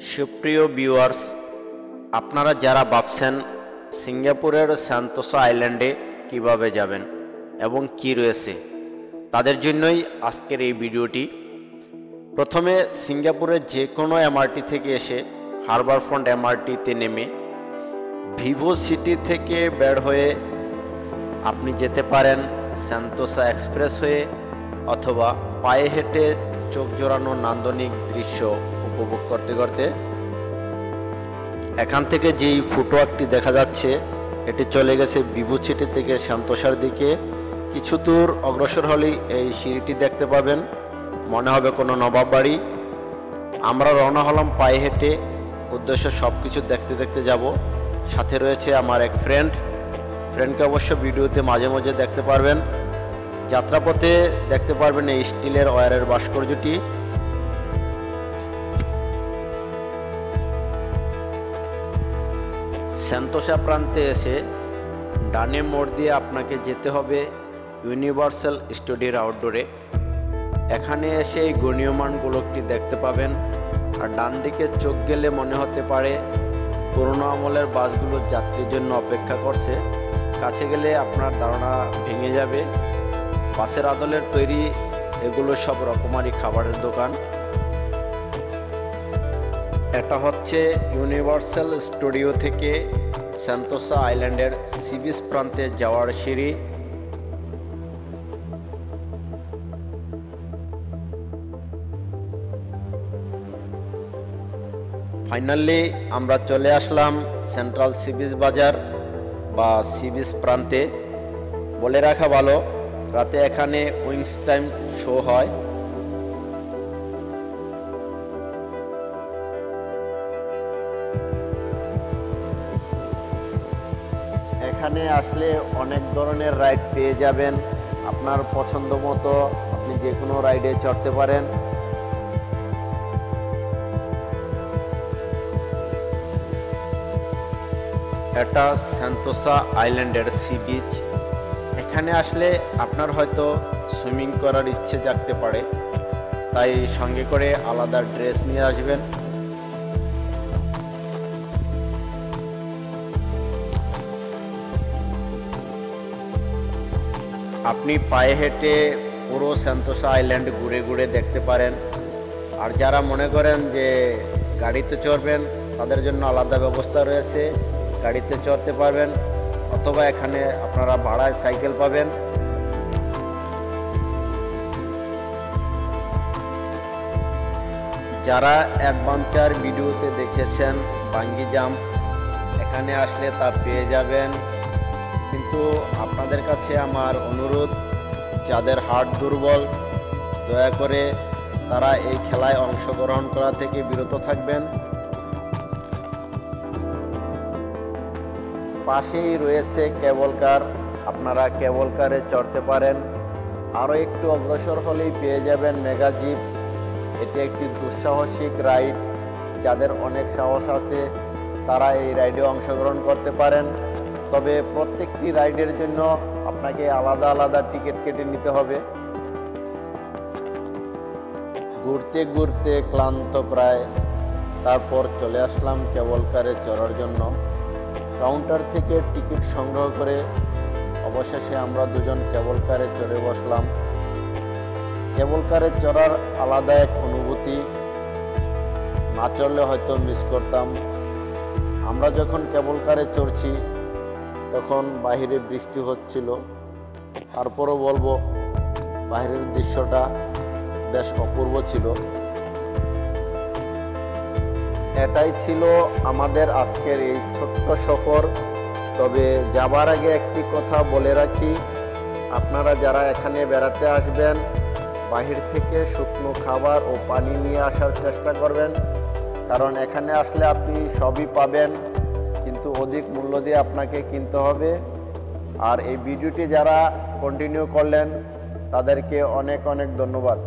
সুপ্রিয় ভিউয়ার্স, আপনারা যারা ভাবছেন সিঙ্গাপুরের সেন্তোসা আইল্যান্ডে কিভাবে যাবেন এবং কি রয়েছে, তাদের জন্যই আজকের এই ভিডিওটি। প্রথমে সিঙ্গাপুরের যে কোনো এমআরটি থেকে এসে হারবার ফ্রন্ট এমআরটিতে নেমে ভিভো সিটি থেকে বের হয়ে আপনি যেতে পারেন সেন্তোসা এক্সপ্রেস হয়ে, অথবা পায়ে হেঁটে চোখ জোড়ানো নান্দনিক দৃশ্য উপভোগ করতে করতে। এখান থেকে যেই ফুটওয়ার্কটি দেখা যাচ্ছে, এটি চলে গেছে ভিভো সিটি থেকে সেন্তোসার দিকে। কিছু দূর অগ্রসর হলেই এই সিঁড়িটি দেখতে পাবেন, মনে হবে কোনো নবাব বাড়ি। আমরা রওনা হলাম পায়ে হেঁটে, উদ্দেশ্য সব কিছু দেখতে দেখতে যাব। সাথে রয়েছে আমার এক ফ্রেন্ডকে অবশ্য ভিডিওতে মাঝে মাঝে দেখতে পারবেন। যাত্রাপথে দেখতে পারবেন এই স্টিলের ওয়্যারের ভাস্কর্যটি। সেন্তোসা প্রান্তে এসে ডানে মোড় দিয়ে আপনাকে যেতে হবে ইউনিভার্সাল স্টুডিওর আউটডোরে। এখানে এসে এই গণীয়মান গোলকটি দেখতে পাবেন, আর ডান দিকে চোখ গেলে মনে হতে পারে পুরনো আমলের বাসগুলো যাত্রীর জন্য অপেক্ষা করছে। কাছে গেলে আপনার ধারণা ভেঙে যাবে। বাসের আদলের তৈরি এগুলো সব রকমারি খাবারের দোকান। এটা হচ্ছে ইউনিভার্সাল স্টুডিও থেকে সেন্তোসা আইল্যান্ডের সি বিচ প্রান্তে যাওয়ার সিঁড়ি। ফাইনালি আমরা চলে আসলাম সেন্ট্রাল সি বিচ বাজার বা সি বিচ প্রান্তে। বলে রাখা ভালো, রাতে এখানে উইংস টাইম শো হয়। এখানে আসলে অনেক ধরনের রাইড পেয়ে যাবেন। আপনার পছন্দ মতো আপনি যে কোনো রাইডে চড়তে পারেন। এটা সেন্তোসা আইল্যান্ডের সি বিচ। এখানে আসলে আপনার হয়তো সুইমিং করার ইচ্ছে জাগতে পারে, তাই সঙ্গে করে আলাদা ড্রেস নিয়ে আসবেন। আপনি পায়ে হেঁটে পুরো সেন্তোসা আইল্যান্ড ঘুরে ঘুরে দেখতে পারেন। আর যারা মনে করেন যে গাড়িতে চড়বেন, তাদের জন্য আলাদা ব্যবস্থা রয়েছে, গাড়িতে চড়তে পারবেন, অথবা এখানে আপনারা ভাড়ায় সাইকেল পাবেন। যারা অ্যাডভেঞ্চার ভিডিওতে দেখেছেন বাঙ্গি জাম্প, এখানে আসলে তা পেয়ে যাবেন। কিন্তু আপনাদের কাছে আমার অনুরোধ, যাদের হার্ট দুর্বল, দয়া করে তারা এই খেলায় অংশগ্রহণ করা থেকে বিরত থাকবেন। পাশেই রয়েছে কেবল কার, আপনারা কেবল কারে চড়তে পারেন। আরও একটু অগ্রসর হলেই পেয়ে যাবেন মেগা জিপ। এটি একটি দুঃসাহসিক রাইড। যাদের অনেক সাহস আছে তারা এই রাইডে অংশগ্রহণ করতে পারেন। তবে প্রত্যেকটি রাইডের জন্য আপনাকে আলাদা আলাদা টিকিট কেটে নিতে হবে। ঘুরতে ঘুরতে ক্লান্ত প্রায়, তারপর চলে আসলাম কেবল কারে চড়ার জন্য। কাউন্টার থেকে টিকিট সংগ্রহ করে অবশেষে আমরা দুজন কেবল কারে চড়ে বসলাম। কেবল কারে চড়ার আলাদা এক অনুভূতি, না চড়লে হয়তো মিস করতাম। আমরা যখন কেবল কারে চড়ছি তখন বাহিরে বৃষ্টি হচ্ছিল, তারপরও বলবো বাহিরের দৃশ্যটা বেশ অপূর্ব ছিল। এটাই ছিল আমাদের আজকের এই ছোট্ট সফর। তবে যাবার আগে একটি কথা বলে রাখি, আপনারা যারা এখানে বেড়াতে আসবেন, বাহির থেকে শুকনো খাবার ও পানি নিয়ে আসার চেষ্টা করবেন, কারণ এখানে আসলে আপনি সবই পাবেন, কিন্তু অধিক মূল্য দিয়ে আপনাকে কিনতে হবে। আর এই ভিডিওটি যারা কন্টিনিউ করলেন তাদেরকে অনেক অনেক ধন্যবাদ।